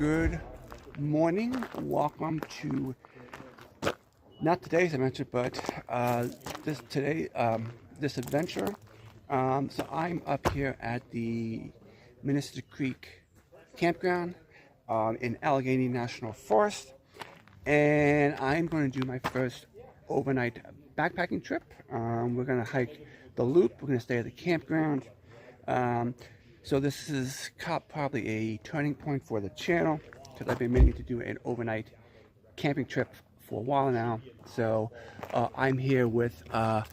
Good morning. Welcome to not today's adventure, but this adventure. So I'm up here at the Minister Creek campground in Allegheny National Forest, and I'm going to do my first overnight backpacking trip. We're going to hike the loop. We're going to stay at the campground. So this is probably a turning point for the channel, because I've been meaning to do an overnight camping trip for a while now. So I'm here with, not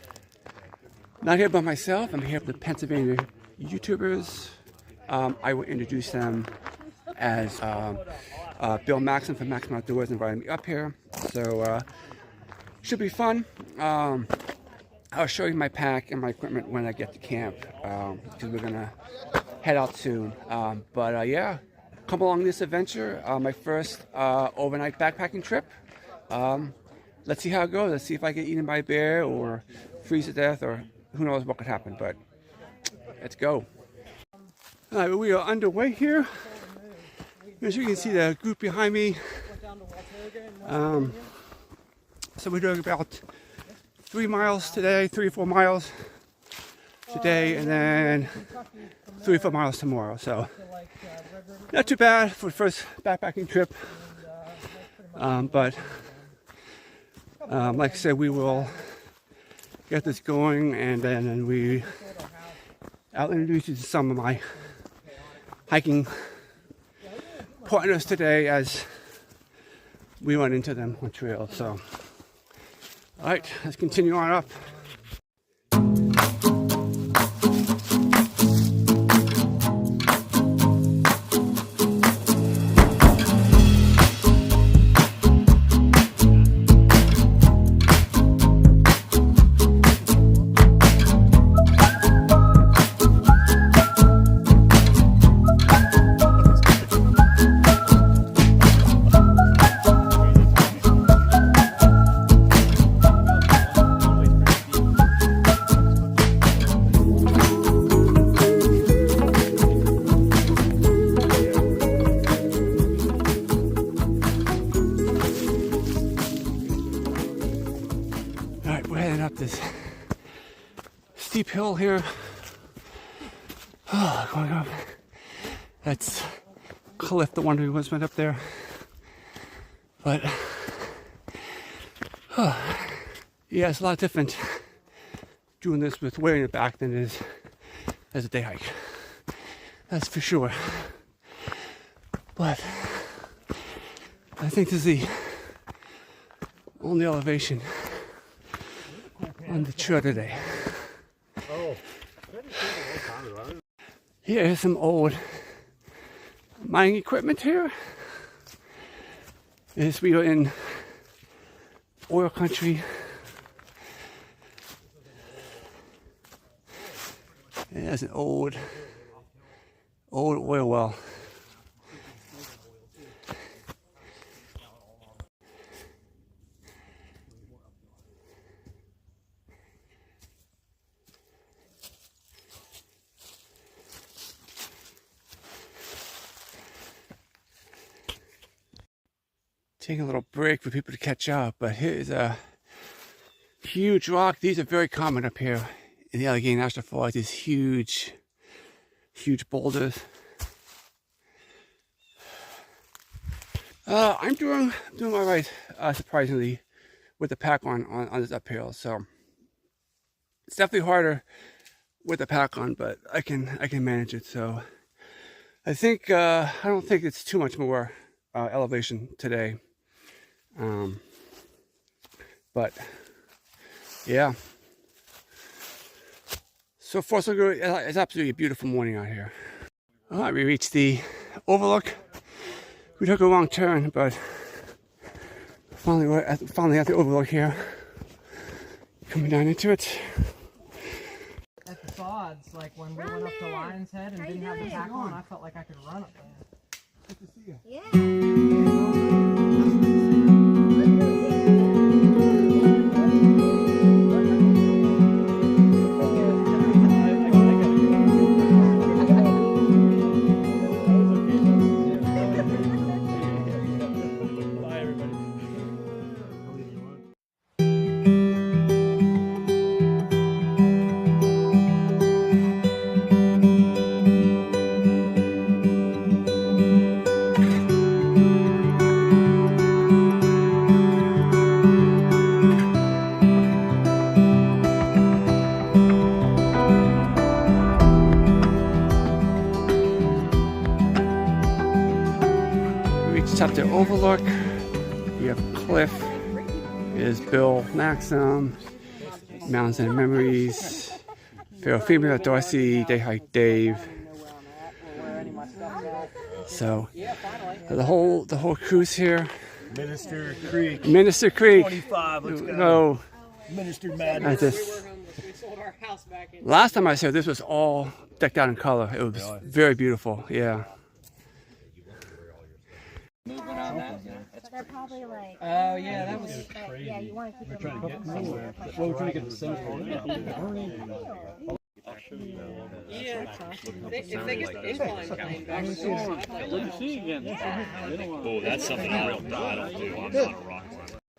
here by myself, I'm here with the Pennsylvania YouTubers. I will introduce them as Bill Maksim from Maksim Outdoors invited me up here. So should be fun. I'll show you my pack and my equipment when I get to camp, because we're gonna head out soon. Yeah, come along this adventure, my first overnight backpacking trip. Let's see how it goes. Let's see if I get eaten by a bear or freeze to death, or who knows what could happen, but let's go. All right, we are underway here. As you can see the group behind me. So we're doing about 3 miles today, 3 or 4 miles today, and then 3 or 4 miles tomorrow. So not too bad for the first backpacking trip. Like I said, we will get this going, and then I'll introduce you to some of my hiking partners today as we run into them on trail. So, all right, let's continue on up. This steep hill here. Going up. That's cliff, the one we once went up there. But yeah, it's a lot different doing this with weight in the back than it is as a day hike. That's for sure. But I think this is the only elevation on the trail today. Here is some old mining equipment here. As we are in oil country. There's an old oil well. Taking a little break for people to catch up, but here's a huge rock. These are very common up here in the Allegheny National Forest. These huge boulders. I'm doing all right, surprisingly, with the pack on this uphill. So it's definitely harder with the pack on, but I can manage it. So I think I don't think it's too much more elevation today. But yeah, so far so good. It's absolutely a beautiful morning out here. All right, we reached the overlook. We took a wrong turn, but finally at the overlook here. Coming down into it. At the sods, like when we went up to Lion's Head and didn't have the pack on, I felt like I could run up there. Good to see you. Yeah. Just up there overlook. You have Cliff. Is Bill Maksim. Mountains and Memories. Pharaoh Female Dorsey. Day Hike Dave. So the whole crew's here. Minister Creek. Minister Creek. 25. Let's go. No. Minister Madness. Last time I was here, this was all decked out in color. It was very beautiful. Yeah. They're probably like. Oh yeah, that was. Yeah, you want to keep them Well, we're trying to get the center. Yeah. If they get the incline plane back. Oh, that's something I don't do. I'm not a rock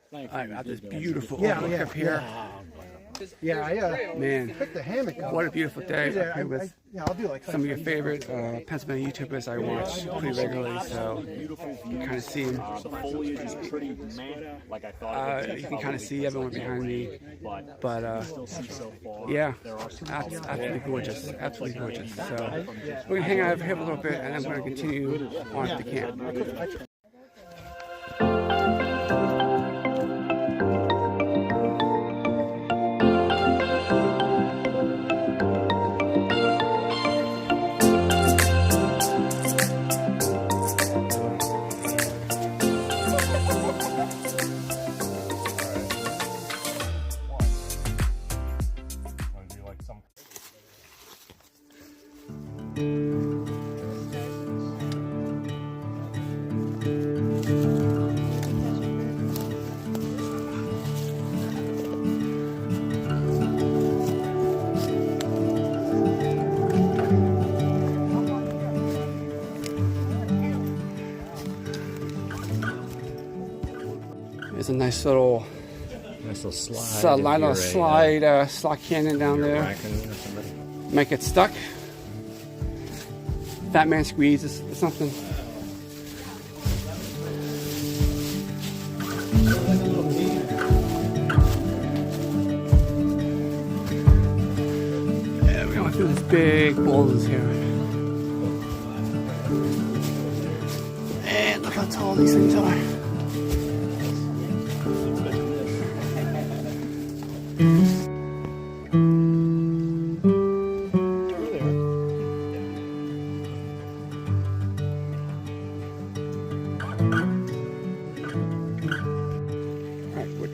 climber. I have this beautiful overlook up here. Man, Pick the hammock up. what a beautiful day up here with I'll do like some of your favorite Pennsylvania YouTubers I watch pretty regularly, so you can kind of see them. The foliage is pretty meh, like I thought it would You can kind of see everyone behind me, but yeah, absolutely gorgeous, absolutely gorgeous. So we're gonna hang out over here a little bit, and then we're gonna continue on to the camp. There's a nice little slide canyon down there. Might get stuck. Fat man squeeze or something. Yeah, we're going through this big boulders here. And look how tall these things are.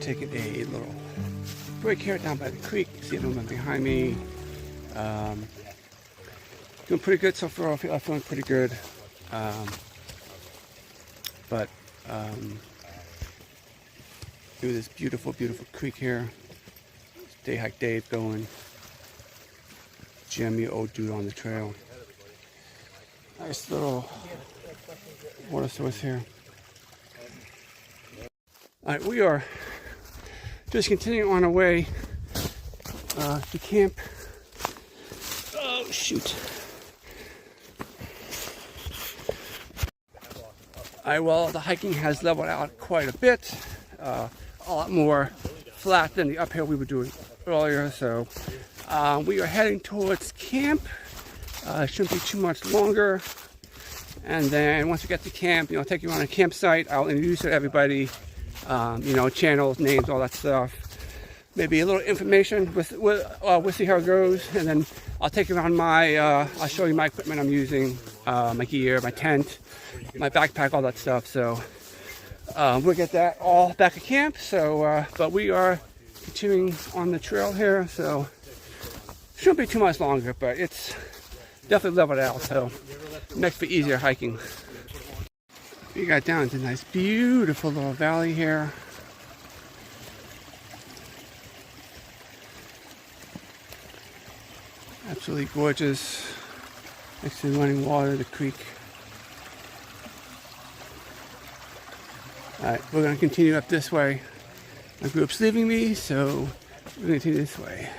Taking a little break here down by the creek. See the woman behind me. Doing pretty good so far. I'm feeling pretty good. But through this beautiful, beautiful creek here. Day Hike Dave going. Jimmy, old dude on the trail. Nice little water source here. All right, we are just continuing on our way to camp. Oh, shoot. Well, the hiking has leveled out quite a bit. A lot more flat than the uphill we were doing earlier. So we are heading towards camp. Shouldn't be too much longer. And then once we get to camp, I'll take you on a campsite. I'll introduce you to everybody. Channels, names, all that stuff. Maybe a little information. We'll see how it goes, and then I'll take you around I'll show you my equipment I'm using, my gear, my tent, my backpack, all that stuff. So we'll get that all back at camp. So, but we are continuing on the trail here, so shouldn't be too much longer. But it's definitely leveled out, so makes for easier hiking. We got down to a nice, beautiful little valley here. Absolutely gorgeous. Next to the running water, the creek. Alright, we're going to continue up this way. My group's leaving me, so we're going to continue this way.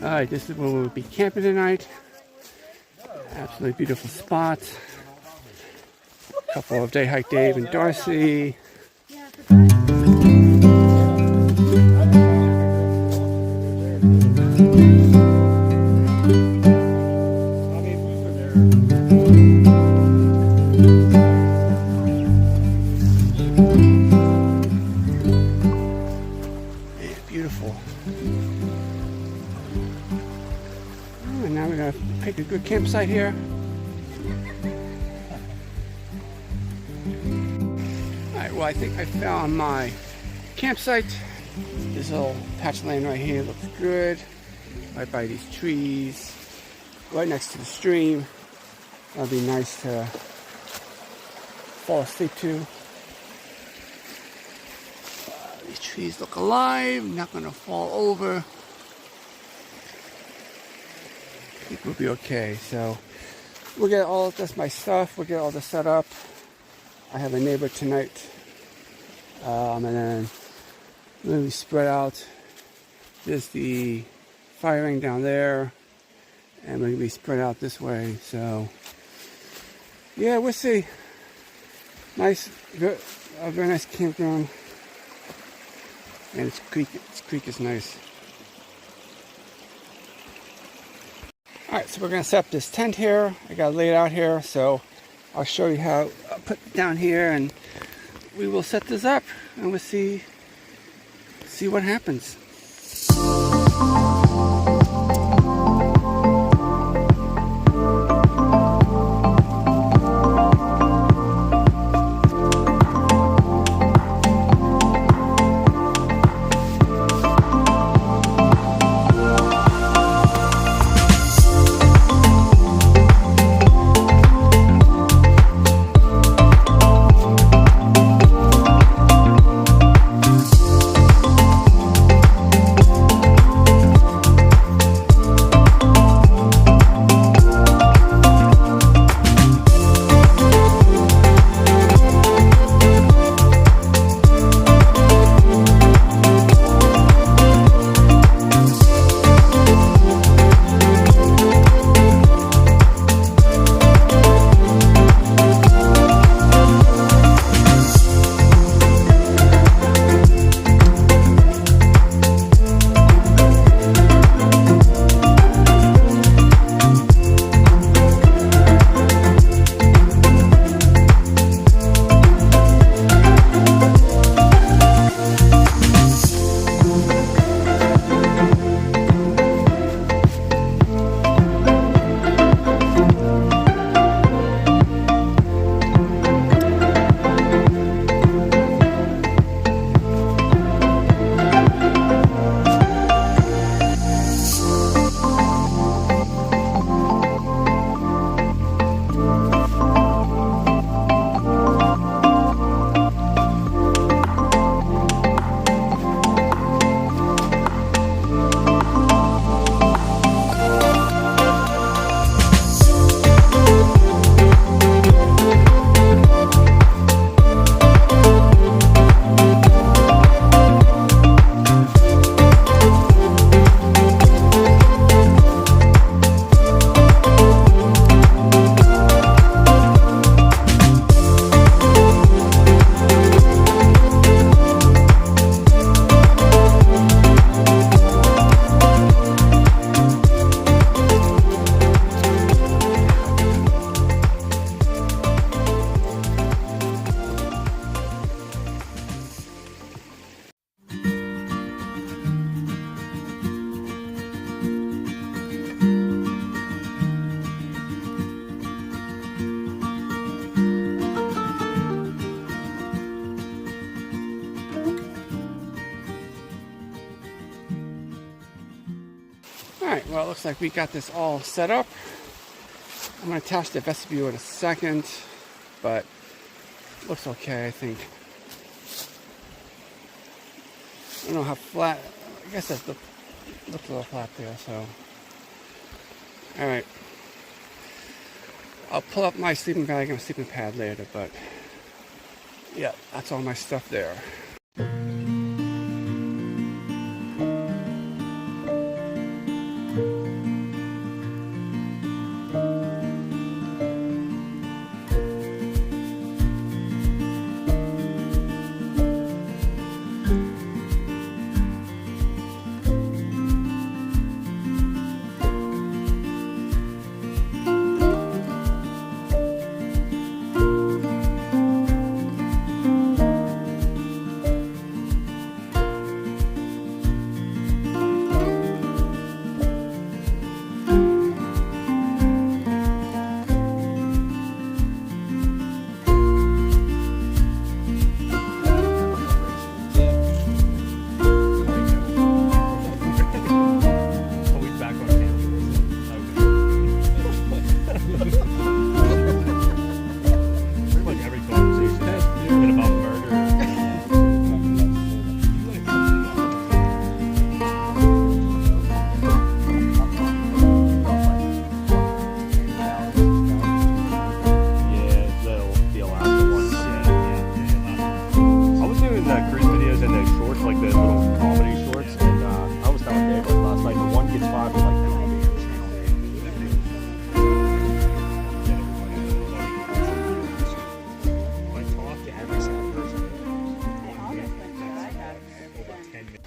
Alright, this is where we'll be camping tonight. Absolutely beautiful spot. Couple of Day Hike Dave and Darcy. Beautiful. Oh, and now we're going to pick a good campsite here. Alright, well I think I found my campsite. This little patch of land right here looks good. Right by these trees. Right next to the stream. That'll be nice to fall asleep to. These trees look alive, not gonna fall over. I think we'll be okay. So we'll get all that's my stuff, we'll get all this set up. I have a neighbor tonight. And then we'll be spread out. There's the firing down there. And we're gonna be spread out this way. So yeah, we'll see. Nice, a very nice campground. And this creek is nice. Alright, so we're going to set up this tent here. I got it laid out here, so I'll show you how I'll put it down here and we will set this up and we'll see what happens. Alright, well it looks like we got this all set up. I'm going to attach the vestibule in a second, but it looks okay, I think. I don't know how flat, I guess that looks a little flat there, so. Alright. I'll pull up my sleeping bag and sleeping pad later, but yeah, that's all my stuff there.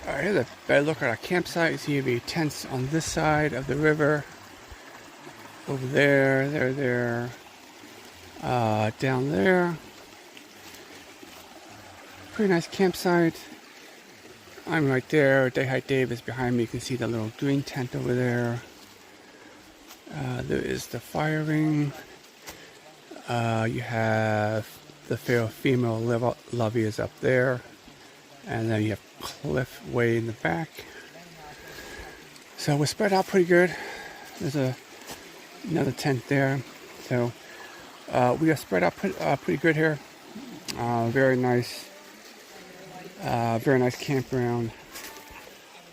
Alright, here's a better look at our campsite. You see the tents on this side of the river. Over there, down there. Pretty nice campsite. I'm right there. Day Hike Dave is behind me. You can see the little green tent over there. There is the fire ring. You have the female levee is up there. And then you have cliff way in the back. So we're spread out pretty good. There's another tent there. So we are spread out pretty good here. Very nice campground.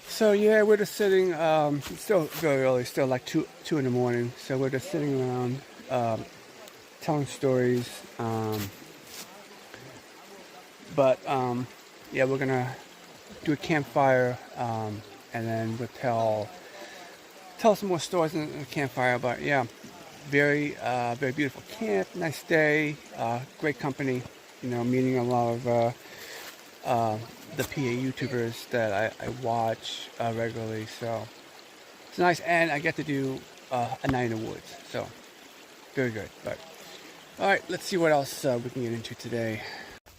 So yeah, we're just sitting. It's still very early, still like two in the morning. So we're just sitting around telling stories. Yeah, we're gonna do a campfire, and then we'll tell some more stories in the campfire. But yeah, very beautiful camp, nice day, great company. You know, meeting a lot of the PA YouTubers that I watch regularly. So it's nice, and I get to do a night in the woods. So very good. But all right, let's see what else we can get into today.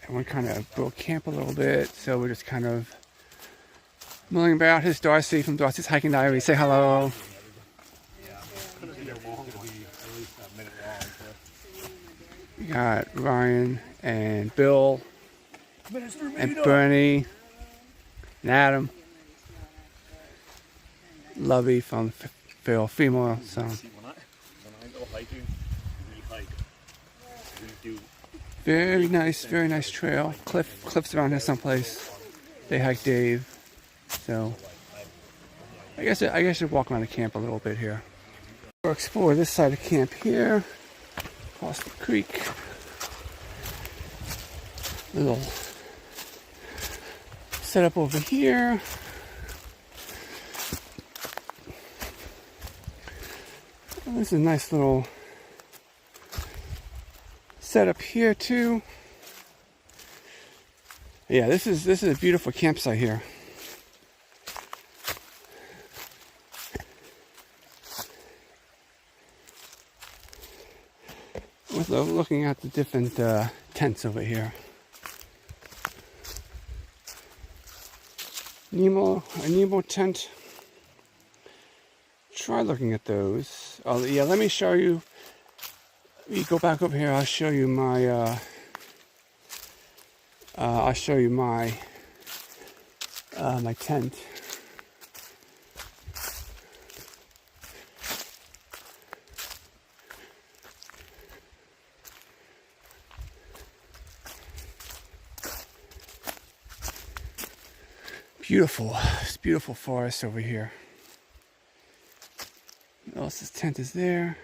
And we're kind of broke camp a little bit, so we're just kind of milling about. Here's Darcy from Darcy's Hiking Diary. Say hello. We got Ryan and Bill and Bernie and Adam. Lovey from Phil Female. So When I go hiking, we hike. We do. very nice trail. Cliffs around here someplace. They hike Dave. So I guess I should walk around the camp a little bit here. We'll explore this side of camp here. Across the creek. Little setup over here. This is a nice little setup here too. Yeah, this is a beautiful campsite here. With looking at the different tents over here. A Nemo tent. Try looking at those. Oh yeah, let me show you. You go back over here. I'll show you my. My tent. Beautiful. It's beautiful forest over here. What else? This tent is there.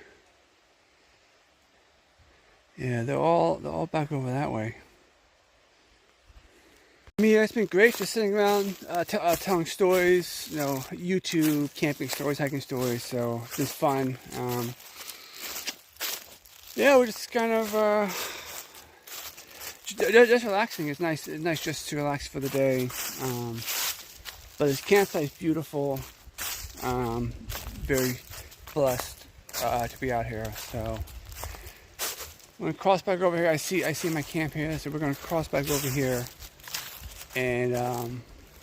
Yeah, they're all back over that way. Yeah, it's been great just sitting around telling stories, you know, YouTube, camping stories, hiking stories, so it's been fun. Yeah, we're just kind of just relaxing. It's nice. It's nice just to relax for the day. But this campsite is beautiful. Very blessed to be out here. So I'm gonna cross back over here. I see my camp here, so we're gonna cross back over here, and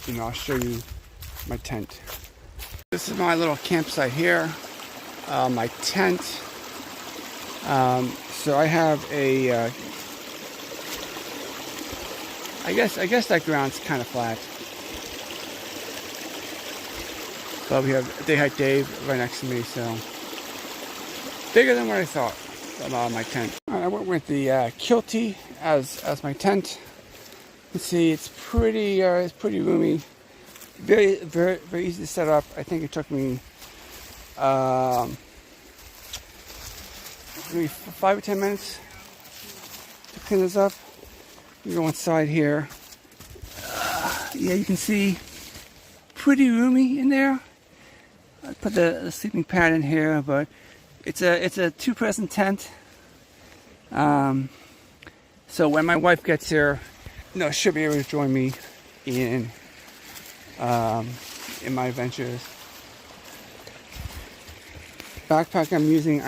you know, I'll show you my tent. This is my little campsite here. My tent. So I have a. I guess that ground's kind of flat. But we have Day Hike Dave right next to me, so bigger than what I thought about my tent. I went with the Kilty as my tent. You can see it's pretty roomy, very easy to set up. I think it took me maybe 5 or 10 minutes to clean this up. You go inside here. Yeah, you can see pretty roomy in there. I put the sleeping pad in here, but it's a 2-person tent. So when my wife gets here, you know, she'll be able to join me in my adventures. Backpack I'm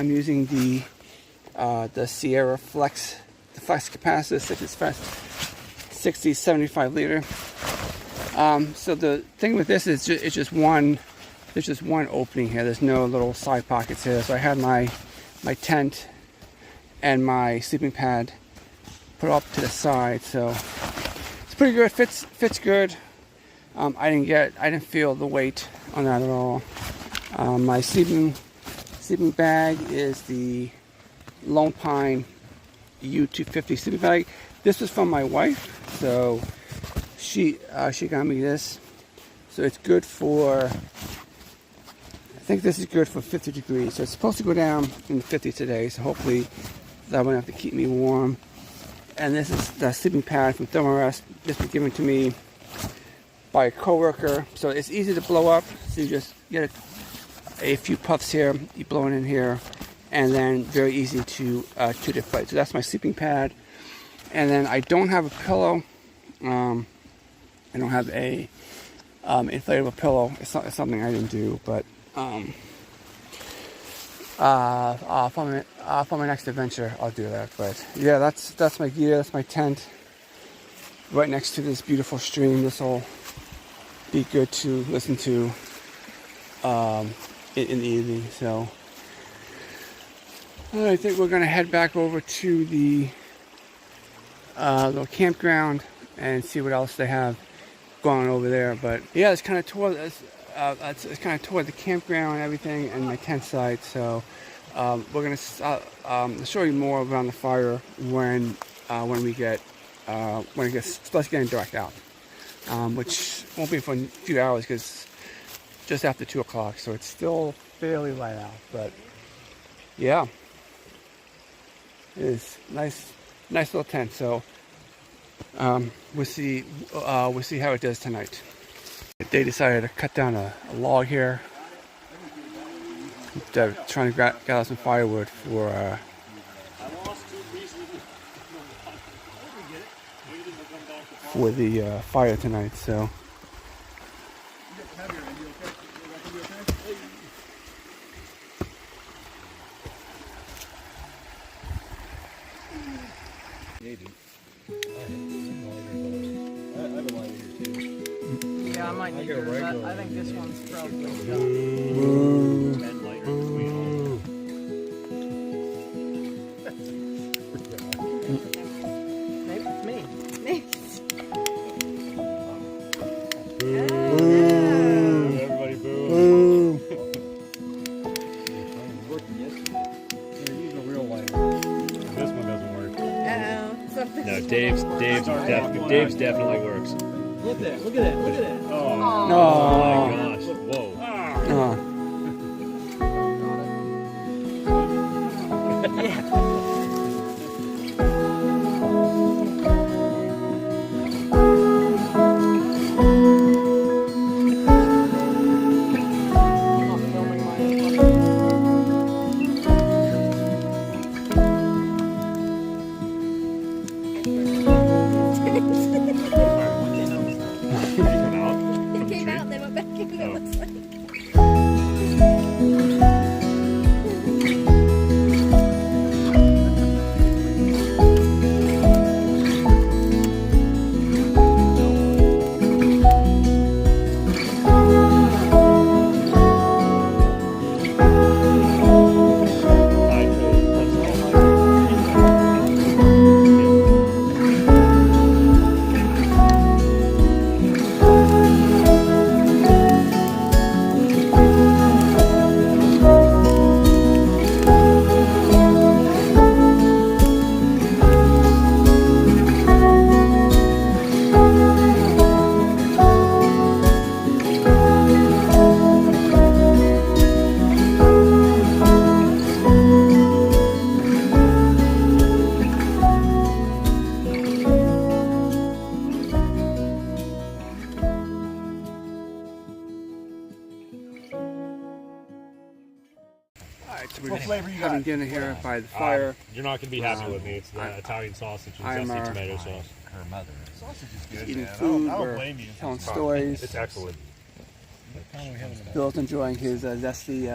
using the Sierra Flex, the Flex Capacitor 60-75 liter. So the thing with this is it's just one. There's just one opening here. There's no little side pockets here. So I had my tent and my sleeping pad put up to the side. So it's pretty good. Fits good. I didn't feel the weight on that at all. My sleeping bag is the Lone Pine U250 sleeping bag. This was from my wife, so she got me this. So it's good for. I think this is good for 50 degrees. So it's supposed to go down in the 50s today. So hopefully that won't have to keep me warm. And this is the sleeping pad from Thermarest. This was given to me by a coworker. So it's easy to blow up. So you just get a few puffs here. You blow it in here. And then very easy to deflate. So that's my sleeping pad. And then I don't have a pillow. I don't have a inflatable pillow. It's something I didn't do, but for my next adventure, I'll do that. But yeah, that's my gear. That's my tent. Right next to this beautiful stream. This will be good to listen to in the evening. So I think we're gonna head back over to the little campground and see what else they have going on over there. But yeah, it's kind of toward the campground and everything, and my tent site. So we're gonna show you more around the fire when it starts getting dark out, which won't be for a few hours because just after 2 o'clock, so it's still fairly light out. But yeah, it is nice little tent. So we'll see how it does tonight. They decided to cut down a log here. They're trying to gather some firewood for the fire tonight. So Yeah, I might need yours. I think this one's probably maybe it's me. Everybody boom. This one doesn't work. No, Dave's definitely works. Look at that. Look at that. Look at that. Oh no. my gosh. Whoa. Come out from They the came tree? out, they went back in, it Oh. looks like. Alright, so we're What just flavor you having got? dinner here by the fire. You're not gonna be happy with me. It's the Italian sausage and I'm, zesty tomato sauce. Sausage is good, Eating man. food, I don't we're blame you. telling stories. It's excellent. Bill's enjoying his zesty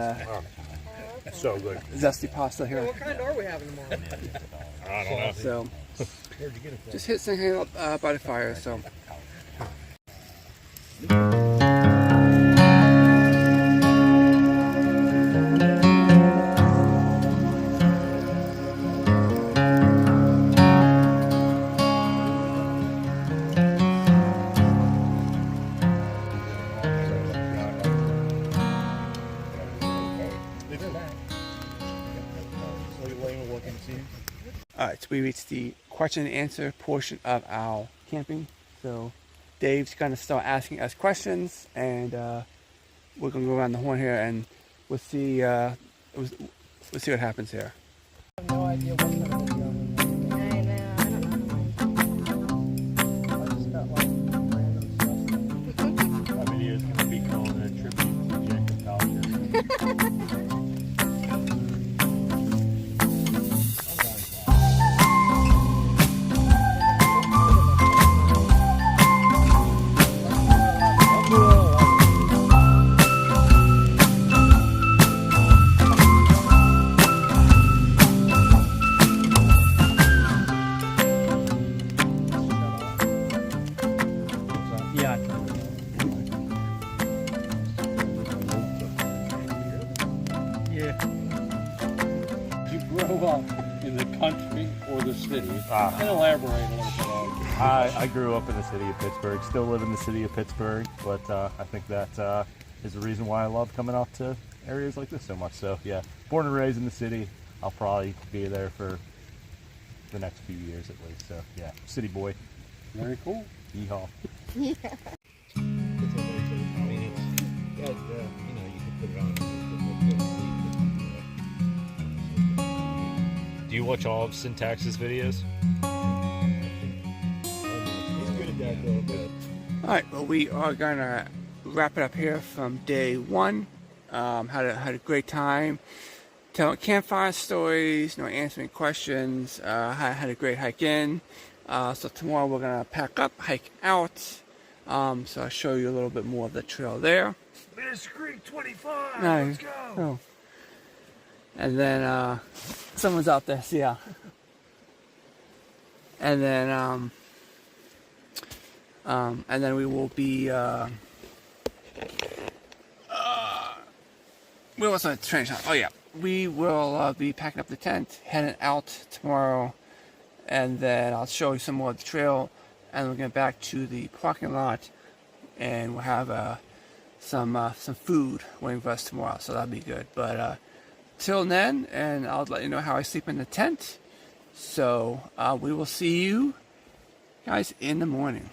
So good. zesty pasta here. What kind are we having tomorrow? I don't know. So just hanging out by the fire. So alright, so we reached the question and answer portion of our camping. So Dave's gonna start asking us questions, and we're gonna go around the horn here, and we'll see. We'll see what happens here. I have no idea what kind of video. I know, I don't know. I just got like random stuff. That video is gonna be called a tribute to Jacob Palliser. Yeah. You grow up in the country or the city? Ah. And elaborate a little bit on it. I grew up in the city of Pittsburgh, still live in the city of Pittsburgh, but I think that is the reason why I love coming out to areas like this so much. So yeah, born and raised in the city, I'll probably be there for the next few years at least. So yeah, city boy. Very cool. Yeehaw. Do you watch all of Syntax's videos? Alright, well, we are gonna wrap it up here from day one. Had a great time telling campfire stories, answering questions. Had a great hike in. So tomorrow we're gonna pack up, hike out. So I'll show you a little bit more of the trail there. Miss Creek 25. Nice. Let's go. Oh. And then someone's out there, so yeah. And then we will be we was on a train shot. Oh yeah, we will be packing up the tent, heading out tomorrow, and then I'll show you some more of the trail, and we'll get back to the parking lot, and we'll have some food waiting for us tomorrow, so that'll be good. But till then, and I'll let you know how I sleep in the tent. So we will see you guys in the morning.